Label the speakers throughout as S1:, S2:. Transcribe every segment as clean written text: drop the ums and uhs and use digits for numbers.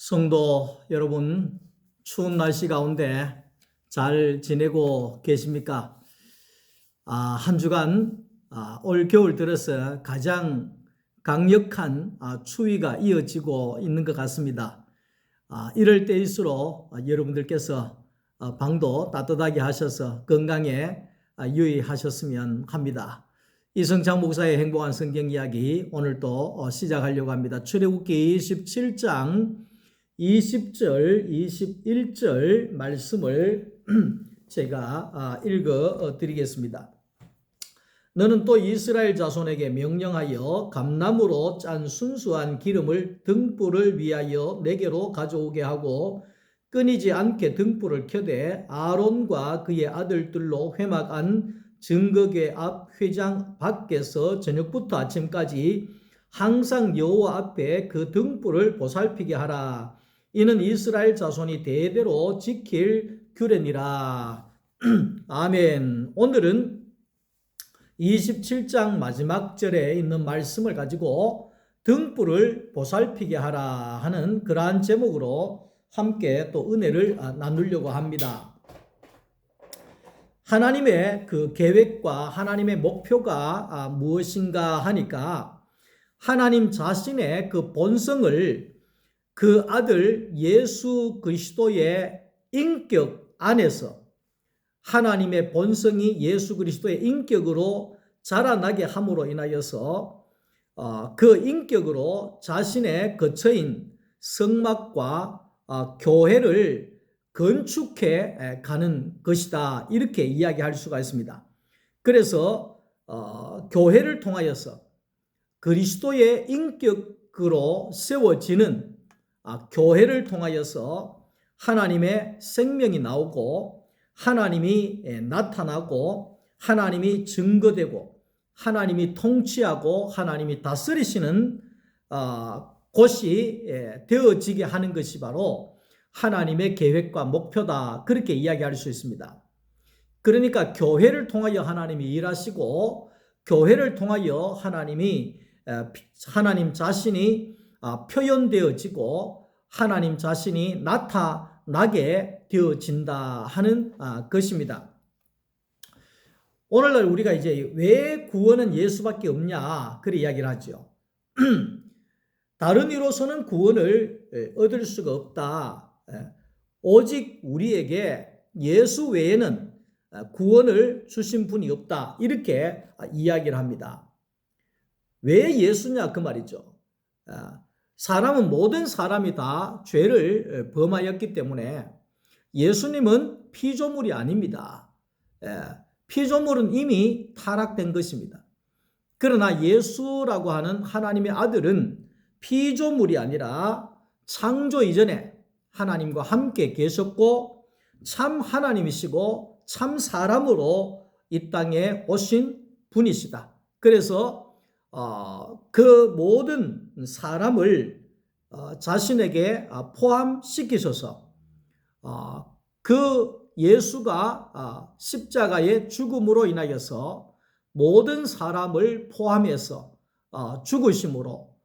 S1: 성도 여러분, 추운 날씨 가운데 잘 지내고 계십니까? 한 주간 올 겨울 들어서 가장 강력한 추위가 이어지고 있는 것 같습니다. 이럴 때일수록 여러분들께서 방도 따뜻하게 하셔서 건강에 유의하셨으면 합니다. 이성창 목사의 행복한 성경 이야기 오늘도 시작하려고 합니다. 출애굽기 27장 20절, 21절 말씀을 제가 읽어 드리겠습니다. 너는 또 이스라엘 자손에게 명령하여 감나무로 짠 순수한 기름을 등불을 위하여 내게로 가져오게 하고 끊이지 않게 등불을 켜되 아론과 그의 아들들로 회막한 증거궤 앞 회장 밖에서 저녁부터 아침까지 항상 여호와 앞에 그 등불을 보살피게 하라. 이는 이스라엘 자손이 대대로 지킬 규례니라. 아멘. 오늘은 27장 마지막 절에 있는 말씀을 가지고 등불을 보살피게 하라 하는 그러한 제목으로 함께 또 은혜를 나누려고 합니다. 하나님의 그 계획과 하나님의 목표가 무엇인가 하니까 하나님 자신의 그 본성을 그 아들 예수 그리스도의 인격 안에서 하나님의 본성이 예수 그리스도의 인격으로 자라나게 함으로 인하여서 그 인격으로 자신의 거처인 성막과 교회를 건축해 가는 것이다. 이렇게 이야기할 수가 있습니다. 그래서 교회를 통하여서 그리스도의 인격으로 세워지는 교회를 통하여서 하나님의 생명이 나오고 하나님이 나타나고 하나님이 증거되고 하나님이 통치하고 하나님이 다스리시는 곳이 되어지게 하는 것이 바로 하나님의 계획과 목표다. 그렇게 이야기할 수 있습니다. 그러니까 교회를 통하여 하나님이 일하시고 교회를 통하여 하나님 자신이 표현되어지고 하나님 자신이 나타나게 되어진다 하는 것입니다. 오늘날 우리가 이제 왜 구원은 예수밖에 없냐 그런 이야기를 하죠. 다른 이로서는 구원을 얻을 수가 없다. 오직 우리에게 예수 외에는 구원을 주신 분이 없다. 이렇게 이야기를 합니다. 왜 예수냐 그 말이죠. 모든 사람이 다 죄를 범하였기 때문에 예수님은 피조물이 아닙니다. 피조물은 이미 타락된 것입니다. 그러나 예수라고 하는 하나님의 아들은 피조물이 아니라 창조 이전에 하나님과 함께 계셨고 참 하나님이시고 참 사람으로 이 땅에 오신 분이시다. 그래서 그 모든 사람을 자신에게 포함시키셔서 그 예수가 십자가의 죽음으로 인하여서 모든 사람을 포함해서 죽으심으로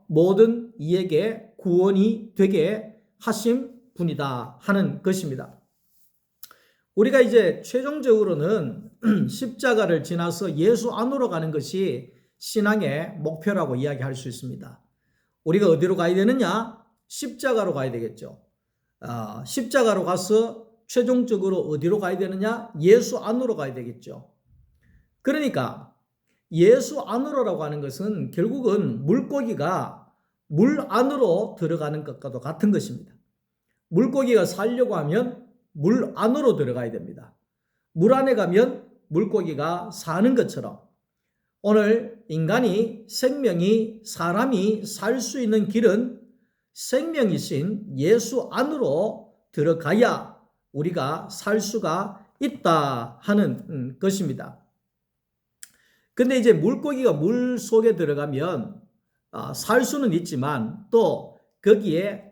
S1: 모든 이에게 구원이 되게 하신 분이다 하는 것입니다. 우리가 이제 최종적으로는 십자가를 지나서 예수 안으로 가는 것이 신앙의 목표라고 이야기할 수 있습니다. 우리가 어디로 가야 되느냐? 십자가로 가야 되겠죠. 십자가로 가서 최종적으로 어디로 가야 되느냐? 예수 안으로 가야 되겠죠. 그러니까 예수 안으로라고 하는 것은 결국은 물고기가 물 안으로 들어가는 것과도 같은 것입니다. 물고기가 살려고 하면 물 안으로 들어가야 됩니다. 물 안에 가면 물고기가 사는 것처럼 오늘 사람이 살 수 있는 길은 생명이신 예수 안으로 들어가야 우리가 살 수가 있다 하는 것입니다. 근데 이제 물고기가 물 속에 들어가면 살 수는 있지만 또 거기에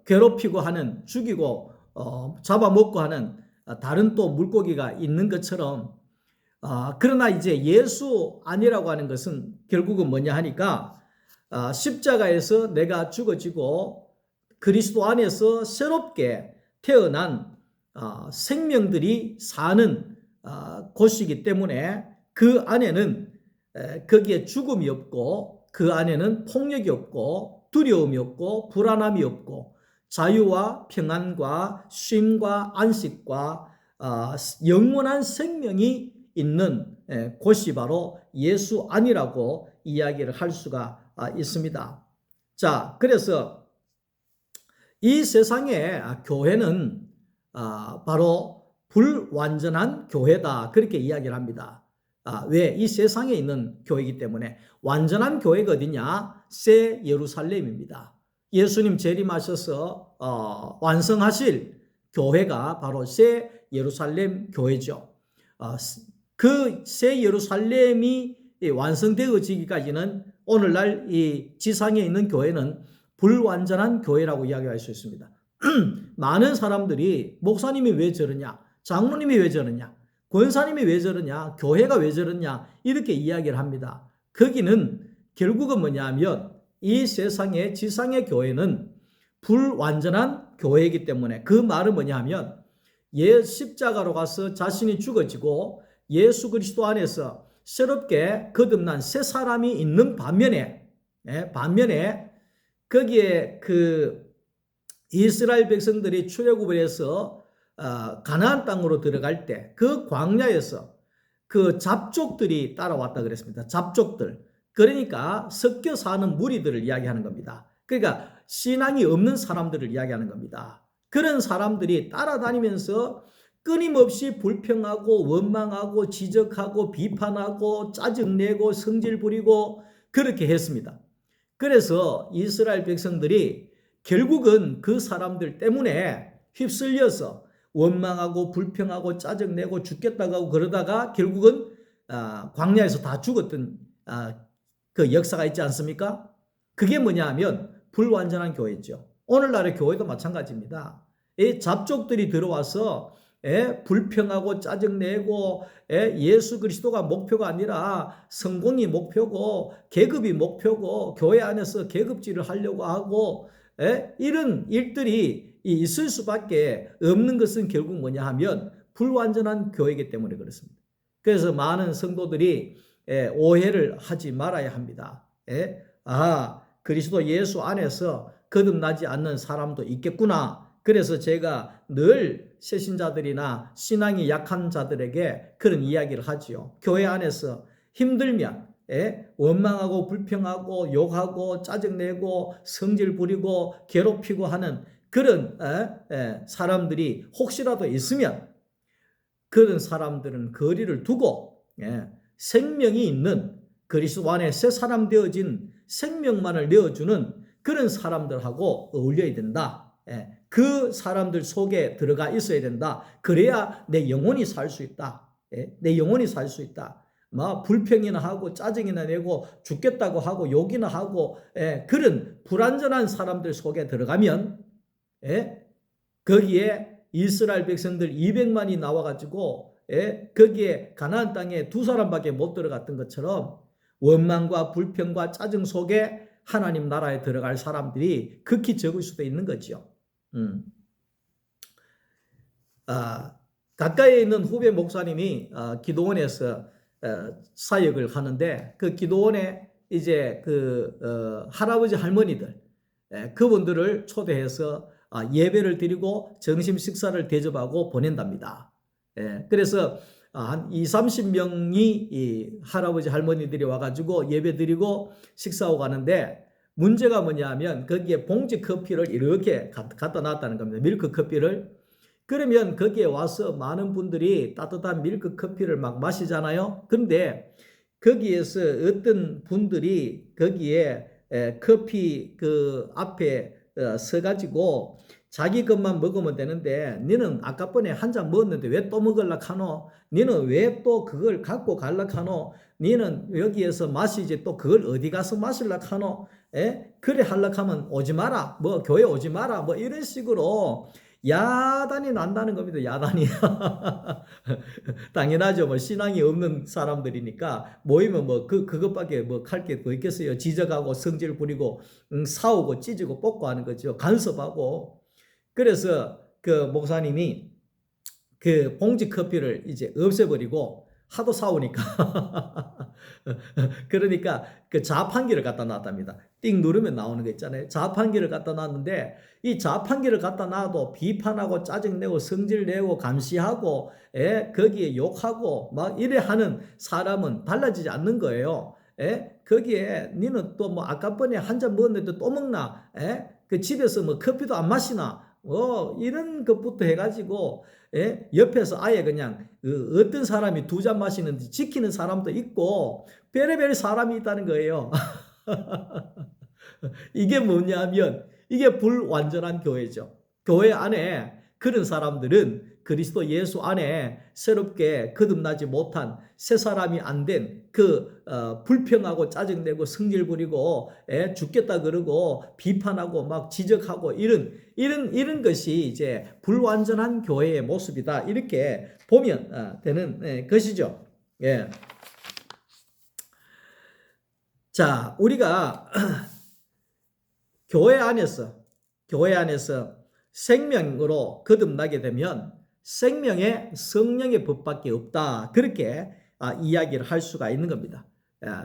S1: 괴롭히고 하는 죽이고 잡아먹고 하는 다른 또 물고기가 있는 것처럼 그러나 이제 예수 안이라고 하는 것은 결국은 뭐냐 하니까 십자가에서 내가 죽어지고 그리스도 안에서 새롭게 태어난 생명들이 사는 곳이기 때문에 그 안에는 거기에 죽음이 없고 그 안에는 폭력이 없고 두려움이 없고 불안함이 없고 자유와 평안과 쉼과 안식과 영원한 생명이 있는 곳이 바로 예수 안이라고 이야기를 할 수가 있습니다. 자, 그래서 이 세상의 교회는 바로 불완전한 교회다, 그렇게 이야기를 합니다. 왜? 이 세상에 있는 교회이기 때문에. 완전한 교회가 어디냐? 새 예루살렘입니다. 예수님 재림하셔서 완성하실 교회가 바로 새 예루살렘 교회죠. 그 새 예루살렘이 완성되어지기까지는 오늘날 이 지상에 있는 교회는 불완전한 교회라고 이야기할 수 있습니다. 많은 사람들이 목사님이 왜 저러냐, 장로님이 왜 저러냐, 권사님이 왜 저러냐, 교회가 왜 저러냐, 이렇게 이야기를 합니다. 거기는 결국은 뭐냐면 이 세상의 지상의 교회는 불완전한 교회이기 때문에, 그 말은 뭐냐 하면 십자가로 가서 자신이 죽어지고 예수 그리스도 안에서 새롭게 거듭난 새 사람이 있는 반면에 거기에 그 이스라엘 백성들이 출애굽을 해서 가나안 땅으로 들어갈 때 그 광야에서 그 잡족들이 따라왔다 그랬습니다. 잡족들. 그러니까 섞여 사는 무리들을 이야기하는 겁니다. 그러니까 신앙이 없는 사람들을 이야기하는 겁니다. 그런 사람들이 따라다니면서 끊임없이 불평하고 원망하고 지적하고 비판하고 짜증내고 성질 부리고 그렇게 했습니다. 그래서 이스라엘 백성들이 결국은 그 사람들 때문에 휩쓸려서 원망하고 불평하고 짜증내고 죽겠다고 하고 그러다가 결국은 광야에서 다 죽었던 그 역사가 있지 않습니까? 그게 뭐냐 하면 불완전한 교회죠. 오늘날의 교회도 마찬가지입니다. 이 잡족들이 들어와서 불평하고 짜증내고 예수 그리스도가 목표가 아니라 성공이 목표고 계급이 목표고 교회 안에서 계급질을 하려고 하고 이런 일들이 있을 수밖에 없는 것은 결국 뭐냐 하면 불완전한 교회이기 때문에 그렇습니다. 그래서 많은 성도들이 오해를 하지 말아야 합니다. 그리스도 예수 안에서 거듭나지 않는 사람도 있겠구나. 그래서 제가 늘 새신자들이나 신앙이 약한 자들에게 그런 이야기를 하지요. 교회 안에서 힘들면 원망하고 불평하고 욕하고 짜증내고 성질 부리고 괴롭히고 하는 그런 사람들이 혹시라도 있으면 그런 사람들은 거리를 두고 생명이 있는 그리스도 안에 새 사람 되어진 생명만을 내어주는 그런 사람들하고 어울려야 된다. 그 사람들 속에 들어가 있어야 된다. 그래야 내 영혼이 살 수 있다. 내 영혼이 살 수 있다. 불평이나 하고 짜증이나 내고 죽겠다고 하고 욕이나 하고 그런 불완전한 사람들 속에 들어가면 거기에 이스라엘 백성들 200만이 나와가지고 거기에 가나안 땅에 2사람밖에 못 들어갔던 것처럼 원망과 불평과 짜증 속에 하나님 나라에 들어갈 사람들이 극히 적을 수도 있는 거죠. 가까이에 있는 후배 목사님이 기도원에서 사역을 하는데 그 기도원에 이제 그 할아버지 할머니들 그분들을 초대해서 예배를 드리고 점심 식사를 대접하고 보낸답니다. 그래서 한 20-30명이 이 할아버지 할머니들이 와가지고 예배 드리고 식사하고 가는데 문제가 뭐냐면 거기에 봉지 커피를 이렇게 갖다 놨다는 겁니다. 밀크 커피를. 그러면 거기에 와서 많은 분들이 따뜻한 밀크 커피를 막 마시잖아요. 그런데 거기에서 어떤 분들이 거기에 커피 그 앞에 서가지고 자기 것만 먹으면 되는데 너는 아까번에 한 잔 먹었는데 왜 또 먹으려고 하노? 너는 왜 또 그걸 갖고 가려고 하노? 너는 여기에서 마시지 또 그걸 어디 가서 마시려고 하노? 그래 하려고 하면 오지 마라. 뭐 교회 오지 마라. 뭐 이런 식으로 야단이 난다는 겁니다. 야단이. 당연하죠. 뭐 신앙이 없는 사람들이니까 모이면 뭐 그것밖에 뭐 할 게 뭐 있겠어요. 지적하고 성질 부리고 싸우고 찢고 뽑고 하는 거죠. 간섭하고. 그래서 그 목사님이 그 봉지 커피를 이제 없애버리고 하도 싸우니까 그러니까 그 자판기를 갖다 놨답니다. 띵 누르면 나오는 거 있잖아요. 자판기를 갖다 놨는데 이 자판기를 갖다 놔도 비판하고 짜증내고 성질내고 감시하고 거기에 욕하고 막 이래 하는 사람은 달라지지 않는 거예요. 거기에 니는 또 뭐 아까번에 한 잔 먹었는데 또 먹나? 그 집에서 뭐 커피도 안 마시나? 이런 것부터 해가지고 옆에서 아예 그냥 어떤 사람이 두 잔 마시는지 지키는 사람도 있고 별의별 사람이 있다는 거예요. 이게 뭐냐면 이게 불완전한 교회죠. 교회 안에 그런 사람들은 그리스도 예수 안에 새롭게 거듭나지 못한 새 사람이 안 된 그 불평하고 짜증내고 성질 부리고 죽겠다 그러고 비판하고 막 지적하고 이런 것이 이제 불완전한 교회의 모습이다. 이렇게 보면 되는 것이죠. 예. 자, 우리가 교회 안에서 생명으로 거듭나게 되면 생명의 성령의 법밖에 없다. 그렇게 이야기를 할 수가 있는 겁니다.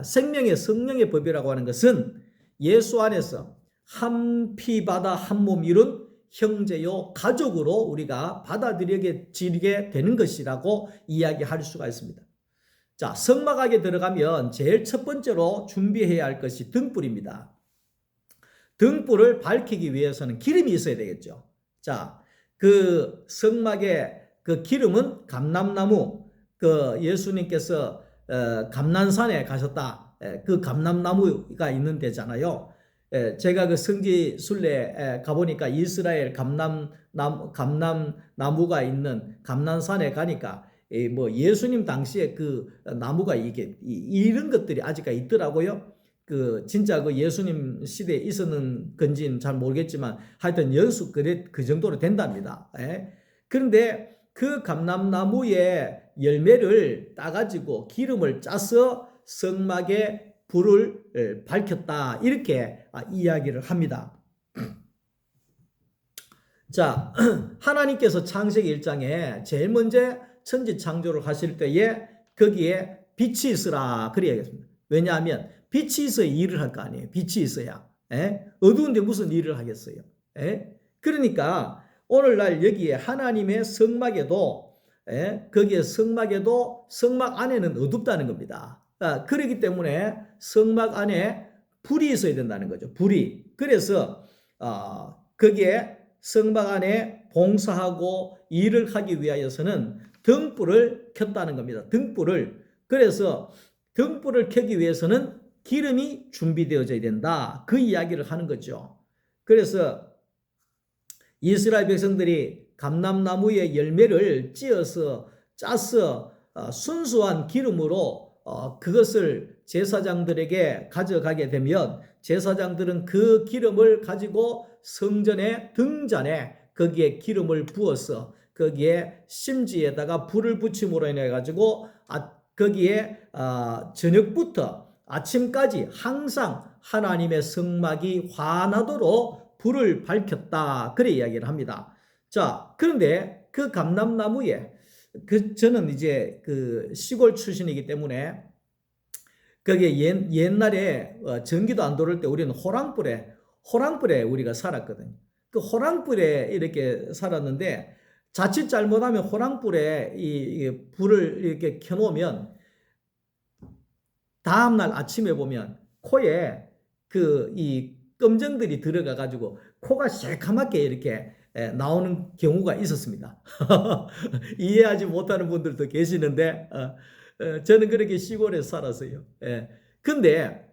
S1: 생명의 성령의 법이라고 하는 것은 예수 안에서 한 피 바다 한 몸 이룬 형제요 가족으로 우리가 받아들이게 되는 것이라고 이야기할 수가 있습니다. 자, 성막하게 들어가면 제일 첫 번째로 준비해야 할 것이 등불입니다. 등불을 밝히기 위해서는 기름이 있어야 되겠죠. 자, 그 성막의 그 기름은 감람나무, 그 예수님께서 감난산에 가셨다. 그 감람나무가 있는 데잖아요. 제가 그 성지 순례 가보니까 이스라엘 감람나무가 있는 감난산에 가니까 뭐 예수님 당시에 그 나무가 이런 것들이 아직까지 있더라고요. 그 진짜 그 예수님 시대에 있었는 건지는 잘 모르겠지만 하여튼 연수 그 정도로 된답니다. 그런데 그 감람나무의 열매를 따가지고 기름을 짜서 성막에 불을 밝혔다. 이렇게 이야기를 합니다. 자, 하나님께서 창세기 1장에 제일 먼저 천지 창조를 하실 때에 거기에 빛이 있으라 그래야겠습니다. 왜냐하면 빛이 있어야 일을 할 거 아니에요. 빛이 있어야. 어두운데 무슨 일을 하겠어요. 그러니까 오늘날 여기에 하나님의 성막에도 거기에 성막에도 성막 안에는 어둡다는 겁니다. 그렇기 때문에 성막 안에 불이 있어야 된다는 거죠. 불이. 그래서 거기에 성막 안에 봉사하고 일을 하기 위하여서는 등불을 켰다는 겁니다. 등불을. 그래서 등불을 켜기 위해서는 기름이 준비되어져야 된다. 그 이야기를 하는 거죠. 그래서 이스라엘 백성들이 감람나무의 열매를 짜서 순수한 기름으로 그것을 제사장들에게 가져가게 되면 제사장들은 그 기름을 가지고 성전의 등잔에 거기에 기름을 부어서 거기에 심지에다가 불을 붙임으로 인해 가지고 거기에 저녁부터 아침까지 항상 하나님의 성막이 환하도록 불을 밝혔다. 그래 이야기를 합니다. 자, 그런데 그 감람나무에 저는 이제 그 시골 출신이기 때문에 거기에 옛날에 전기도 안 들어올 때 우리는 호랑불에 우리가 살았거든요. 그 호랑불에 이렇게 살았는데 자칫 잘못하면 호랑불에 이 불을 이렇게 켜놓으면 다음날 아침에 보면 코에 이 검정들이 들어가 가지고 코가 새카맣게 이렇게 나오는 경우가 있었습니다. 이해하지 못하는 분들도 계시는데 저는 그렇게 시골에 살았어요. 근데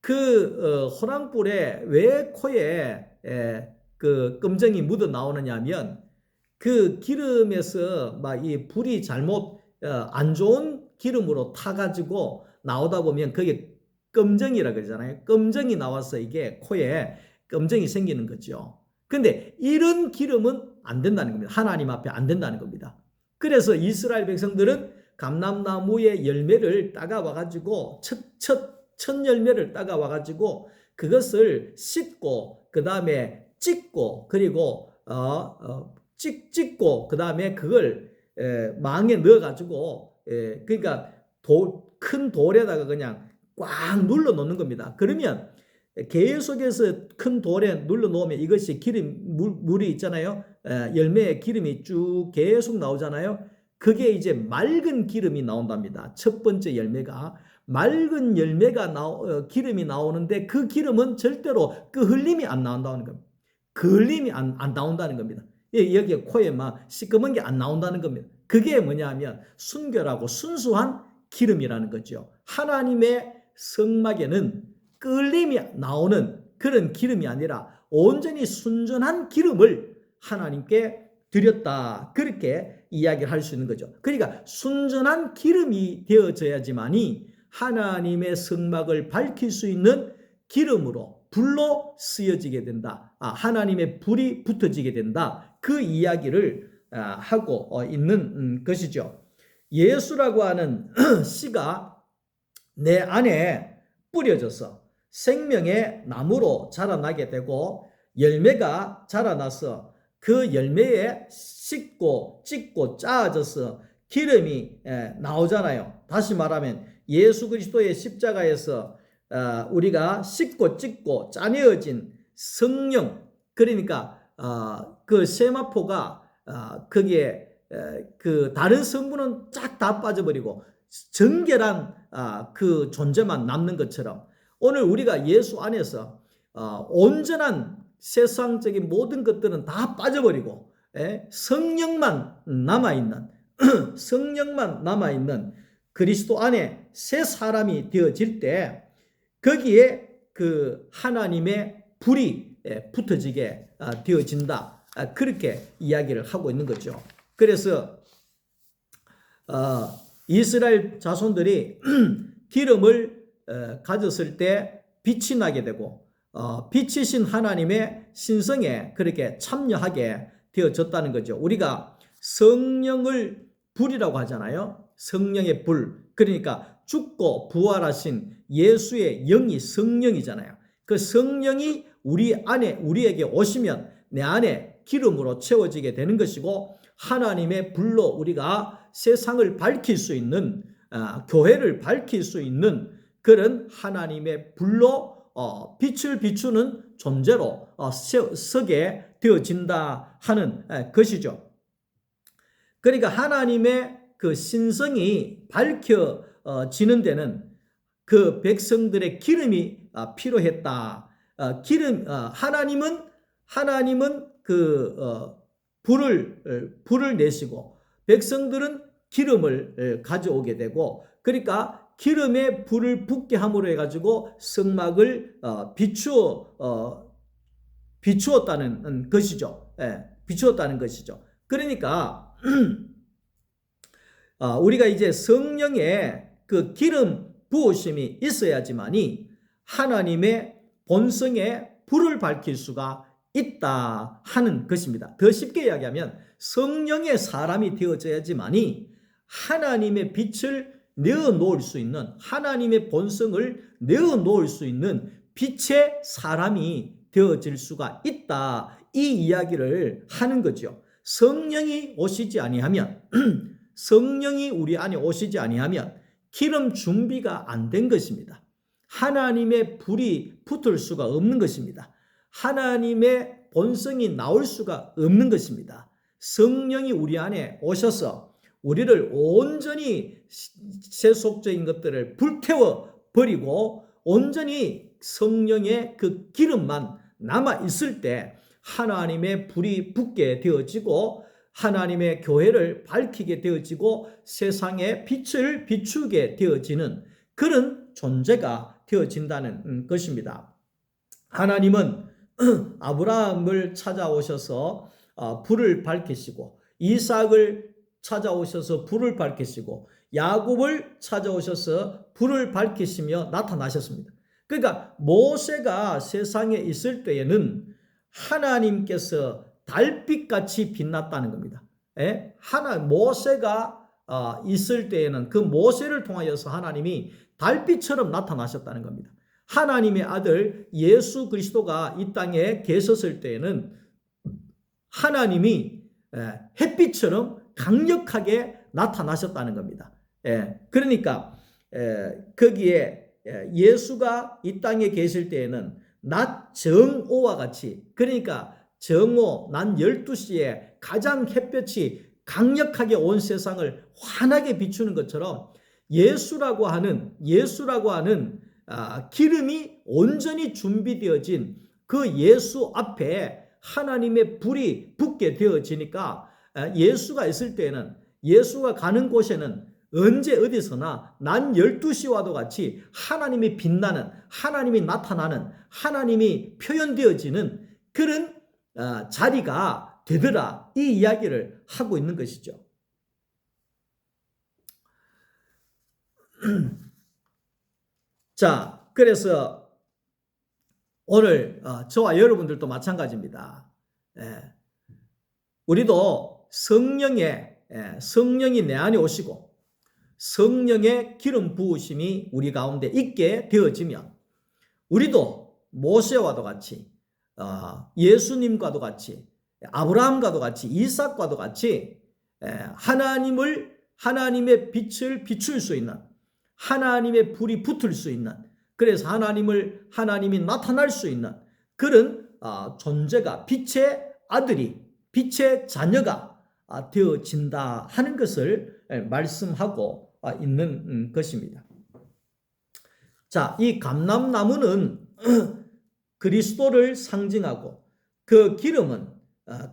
S1: 그 호랑불에 왜 코에 그 검정이 묻어 나오느냐 하면 그 기름에서 막 이 불이 잘못 안 좋은 기름으로 타가지고 나오다 보면 그게 검정이라 그러잖아요. 검정이 나와서 이게 코에 검정이 생기는 거죠. 근데 이런 기름은 안 된다는 겁니다. 하나님 앞에 안 된다는 겁니다. 그래서 이스라엘 백성들은 감람나무의 열매를 따가와 가지고 첫 열매를 따가와 가지고 그것을 씻고 그 다음에 찢고 그리고 찢고 그 다음에 그걸 망에 넣어 가지고 그러니까 큰 돌에다가 그냥 꽉 눌러 놓는 겁니다. 그러면 계속해서 큰 돌에 눌러 놓으면 이것이 물이 있잖아요. 열매에 기름이 쭉 계속 나오잖아요. 그게 이제 맑은 기름이 나온답니다. 첫 번째 열매가 맑은 열매가 기름이 나오는데 그 기름은 절대로 그 흘림이 안 나온다는 겁니다. 그 흘림이 안 나온다는 겁니다. 여기에 코에 막 시꺼먼 게 안 나온다는 겁니다. 그게 뭐냐면 순결하고 순수한 기름이라는 거죠. 하나님의 성막에는 끌림이 나오는 그런 기름이 아니라 온전히 순전한 기름을 하나님께 드렸다. 그렇게 이야기를 할 수 있는 거죠. 그러니까 순전한 기름이 되어져야지만이 하나님의 성막을 밝힐 수 있는 기름으로 불로 쓰여지게 된다. 하나님의 불이 붙어지게 된다. 그 이야기를 하고 있는 것이죠. 예수라고 하는 씨가 내 안에 뿌려져서 생명의 나무로 자라나게 되고 열매가 자라나서 그 열매에 씻고 찢고 짜져서 기름이 나오잖아요. 다시 말하면 예수 그리스도의 십자가에서 우리가 씻고 찢고 짜내어진 성령, 그러니까 그 세마포가 거기에 그 다른 성분은 쫙 다 빠져버리고 정결한 그 존재만 남는 것처럼 오늘 우리가 예수 안에서 온전한 세상적인 모든 것들은 다 빠져버리고 성령만 남아있는 성령만 남아있는 그리스도 안에 새 사람이 되어질 때 거기에 그 하나님의 불이 붙어지게 되어진다. 그렇게 이야기를 하고 있는 거죠. 그래서 이스라엘 자손들이 기름을 가졌을 때 빛이 나게 되고 빛이신 하나님의 신성에 그렇게 참여하게 되어졌다는 거죠. 우리가 성령을 불이라고 하잖아요. 성령의 불. 그러니까 죽고 부활하신 예수의 영이 성령이잖아요. 그 성령이 우리에게 오시면 내 안에 기름으로 채워지게 되는 것이고 하나님의 불로 우리가 세상을 밝힐 수 있는 교회를 밝힐 수 있는 그런 하나님의 불로 빛을 비추는 존재로 서게 되어진다 하는 것이죠. 그러니까 하나님의 그 신성이 밝혀지는 데는 그 백성들의 기름이 필요했다. 하나님은 그 불을 내시고 백성들은 기름을 가져오게 되고 그러니까 기름에 불을 붓게 함으로 해가지고 성막을 비추었다는 것이죠. 비추었다는 것이죠. 그러니까 우리가 이제 성령의 그 기름 부으심이 있어야지만이 하나님의 본성에 불을 밝힐 수가 있다 하는 것입니다. 더 쉽게 이야기하면 성령의 사람이 되어져야지만이 하나님의 빛을 내어놓을 수 있는 하나님의 본성을 내어놓을 수 있는 빛의 사람이 되어질 수가 있다. 이 이야기를 하는 거죠. 성령이 오시지 아니하면 성령이 우리 안에 오시지 아니하면 기름 준비가 안 된 것입니다. 하나님의 불이 붙을 수가 없는 것입니다. 하나님의 본성이 나올 수가 없는 것입니다. 성령이 우리 안에 오셔서 우리를 온전히 세속적인 것들을 불태워 버리고 온전히 성령의 그 기름만 남아 있을 때 하나님의 불이 붙게 되어지고 하나님의 교회를 밝히게 되어지고 세상에 빛을 비추게 되어지는 그런 존재가 되어진다는 것입니다. 하나님은 아브라함을 찾아오셔서 불을 밝히시고 이삭을 찾아오셔서 불을 밝히시고 야곱을 찾아오셔서 불을 밝히시며 나타나셨습니다. 그러니까 모세가 세상에 있을 때에는 하나님께서 달빛같이 빛났다는 겁니다. 모세가 있을 때에는 그 모세를 통하여서 하나님이 달빛처럼 나타나셨다는 겁니다. 하나님의 아들 예수 그리스도가 이 땅에 계셨을 때에는 하나님이 햇빛처럼 강력하게 나타나셨다는 겁니다. 그러니까 거기에 예수가 이 땅에 계실 때에는 낮 정오와 같이, 그러니까 정오 낮 12시에 가장 햇볕이 강력하게 온 세상을 환하게 비추는 것처럼 예수라고 하는 기름이 온전히 준비되어진 그 예수 앞에 하나님의 불이 붙게 되어지니까 예수가 있을 때에는, 예수가 가는 곳에는 언제 어디서나 난 12시와도 같이 하나님이 빛나는, 하나님이 나타나는, 하나님이 표현되어지는 그런 자리가 되더라, 이 이야기를 하고 있는 것이죠. 자, 그래서 오늘 저와 여러분들도 마찬가지입니다. 우리도 성령이 내 안에 오시고 성령의 기름 부으심이 우리 가운데 있게 되어지면 우리도 모세와도 같이, 예수님과도 같이, 아브라함과도 같이, 이삭과도 같이 하나님의 빛을 비출 수 있는, 하나님의 불이 붙을 수 있는, 그래서 하나님이 나타날 수 있는 그런 존재가, 빛의 아들이, 빛의 자녀가 되어진다 하는 것을 말씀하고 있는 것입니다. 자, 이 감람나무는 그리스도를 상징하고 그 기름은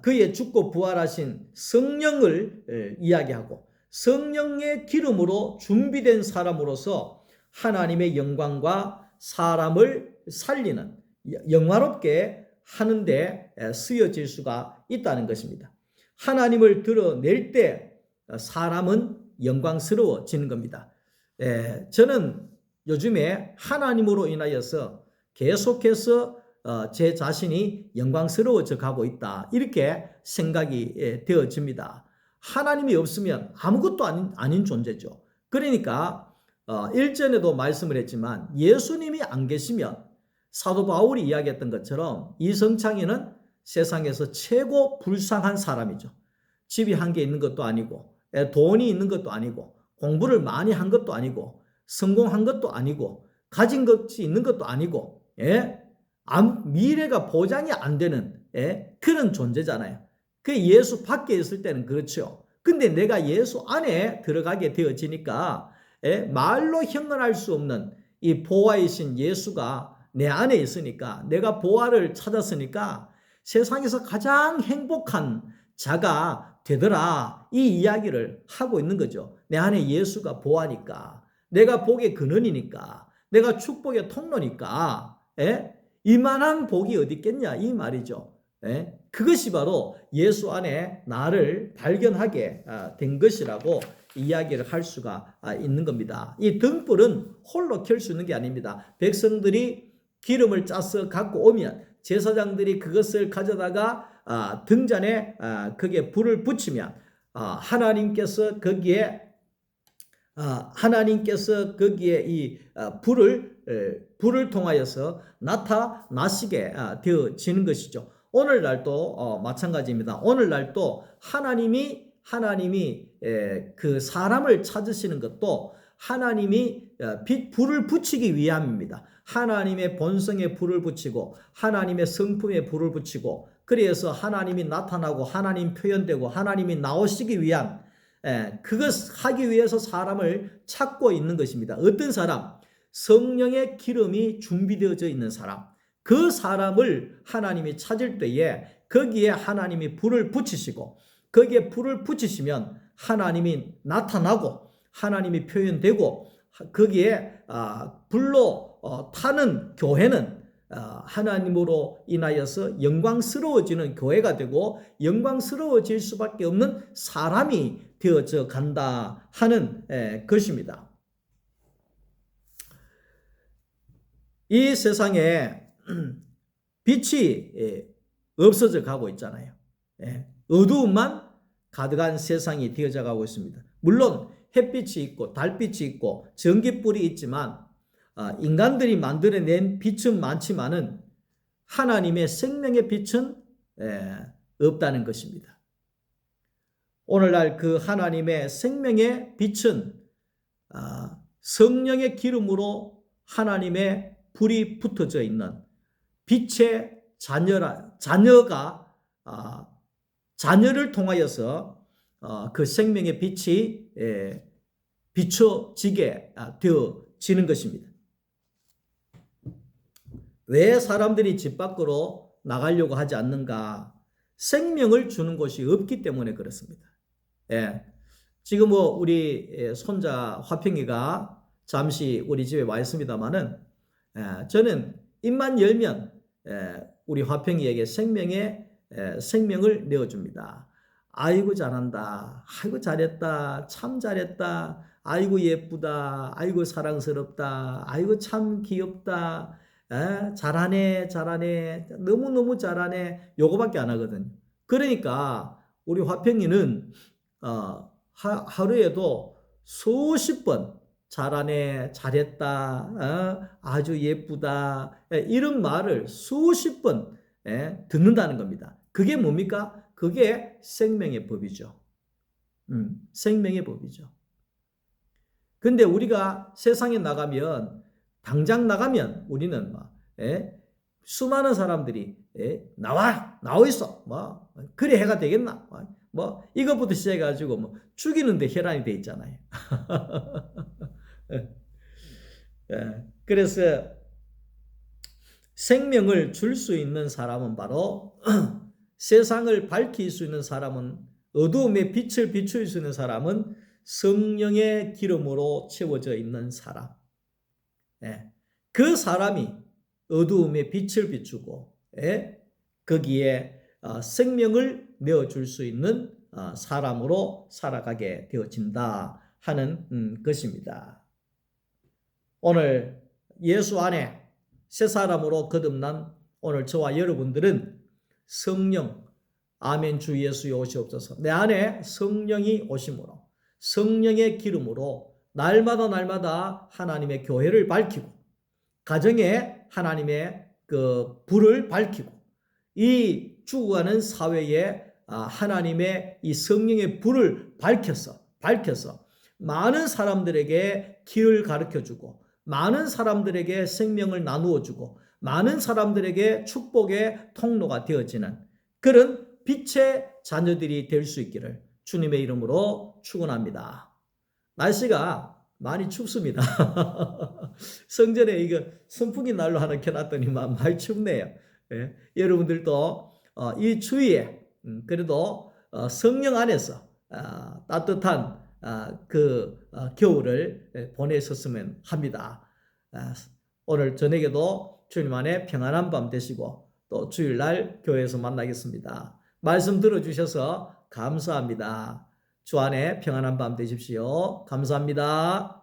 S1: 그의 죽고 부활하신 성령을 이야기하고 성령의 기름으로 준비된 사람으로서 하나님의 영광과 사람을 살리는, 영화롭게 하는데 쓰여질 수가 있다는 것입니다. 하나님을 드러낼 때 사람은 영광스러워지는 겁니다. 저는 요즘에 하나님으로 인하여서 계속해서 제 자신이 영광스러워져 가고 있다, 이렇게 생각이 되어집니다. 하나님이 없으면 아무것도 아닌 존재죠. 그러니까 일전에도 말씀을 했지만 예수님이 안 계시면 사도 바울이 이야기했던 것처럼 이성창이는 세상에서 최고 불쌍한 사람이죠. 집이 한 개 있는 것도 아니고, 돈이 있는 것도 아니고, 공부를 많이 한 것도 아니고, 성공한 것도 아니고, 가진 것이 있는 것도 아니고, 미래가 보장이 안 되는 그런 존재잖아요. 그 예수 밖에 있을 때는 그렇죠. 근데 내가 예수 안에 들어가게 되어지니까 말로 형언할 수 없는 이 보화이신 예수가 내 안에 있으니까, 내가 보화를 찾았으니까 세상에서 가장 행복한 자가 되더라, 이 이야기를 하고 있는 거죠. 내 안에 예수가 보화니까, 내가 복의 근원이니까, 내가 축복의 통로니까 이만한 복이 어디 있겠냐, 이 말이죠. 그것이 바로 예수 안에 나를 발견하게 된 것이라고 이야기를 할 수가 있는 겁니다. 이 등불은 홀로 켤 수 있는 게 아닙니다. 백성들이 기름을 짜서 갖고 오면 제사장들이 그것을 가져다가 등잔에 거기에 불을 붙이면 하나님께서 거기에 이 불을 통하여서 나타나시게 되어지는 것이죠. 오늘날도 마찬가지입니다. 오늘날도 하나님이 그 사람을 찾으시는 것도 하나님이 불을 붙이기 위함입니다. 하나님의 본성에 불을 붙이고 하나님의 성품에 불을 붙이고, 그래서 하나님이 나타나고 하나님 표현되고 하나님이 나오시기 위한, 그것 하기 위해서 사람을 찾고 있는 것입니다. 어떤 사람? 성령의 기름이 준비되어져 있는 사람. 그 사람을 하나님이 찾을 때에 거기에 하나님이 불을 붙이시고, 거기에 불을 붙이시면 하나님이 나타나고 하나님이 표현되고, 거기에 불로 타는 교회는 하나님으로 인하여서 영광스러워지는 교회가 되고 영광스러워질 수밖에 없는 사람이 되어져 간다 하는 것입니다. 이 세상에 빛이 없어져 가고 있잖아요. 어두움만 가득한 세상이 되어져 가고 있습니다. 물론 햇빛이 있고 달빛이 있고 전기불이 있지만 인간들이 만들어낸 빛은 많지만은 하나님의 생명의 빛은 없다는 것입니다. 오늘날 그 하나님의 생명의 빛은 성령의 기름으로 하나님의 불이 붙어져 있는 빛의 자녀가 자녀를 통하여서 그 생명의 빛이 비춰지게 되어지는 것입니다. 왜 사람들이 집 밖으로 나가려고 하지 않는가? 생명을 주는 곳이 없기 때문에 그렇습니다. 지금 우리 손자 화평이가 잠시 우리 집에 와 있습니다만은 저는 입만 열면 우리 화평이에게 생명을 내어줍니다. 아이고 잘한다. 아이고 잘했다. 참 잘했다. 아이고 예쁘다. 아이고 사랑스럽다. 아이고 참 귀엽다. 잘하네. 너무너무 잘하네. 요거밖에 안 하거든요. 그러니까 우리 화평이는 하루에도 수십 번 잘하네, 잘했다, 아주 예쁘다 이런 말을 수십 번 듣는다는 겁니다. 그게 뭡니까? 그게 생명의 법이죠. 생명의 법이죠. 근데 우리가 세상에 나가면 당장 나가면 우리는 수많은 사람들이 나와 있어. 그래 해가 되겠나? 이것부터 시작해가지고 죽이는데 혈안이 돼 있잖아요. 그래서 생명을 줄 수 있는 사람은 바로 세상을 밝힐 수 있는 사람은 어두움에 빛을 비출 수 있는 사람은 성령의 기름으로 채워져 있는 사람. 그 사람이 어두움에 빛을 비추고 거기에 생명을 내어줄 수 있는 사람으로 살아가게 되어진다 하는 것입니다. 오늘 예수 안에 새 사람으로 거듭난 오늘 저와 여러분들은 성령, 아멘 주 예수여 오시옵소서. 내 안에 성령이 오심으로 성령의 기름으로 날마다 하나님의 교회를 밝히고 가정에 하나님의 그 불을 밝히고 이 죽어가는 사회에 하나님의 이 성령의 불을 밝혀서 많은 사람들에게 길을 가르쳐주고 많은 사람들에게 생명을 나누어주고 많은 사람들에게 축복의 통로가 되어지는 그런 빛의 자녀들이 될 수 있기를 주님의 이름으로 축원합니다. 날씨가 많이 춥습니다. 성전에 이거 선풍기 난로 하나 켜놨더니 많이 춥네요. 여러분들도 이 추위에 그래도 성령 안에서 따뜻한 그 겨울을 보내셨으면 합니다. 오늘 저녁에도 주님 안에 평안한 밤 되시고 또 주일날 교회에서 만나겠습니다. 말씀 들어주셔서 감사합니다. 주 안에 평안한 밤 되십시오. 감사합니다.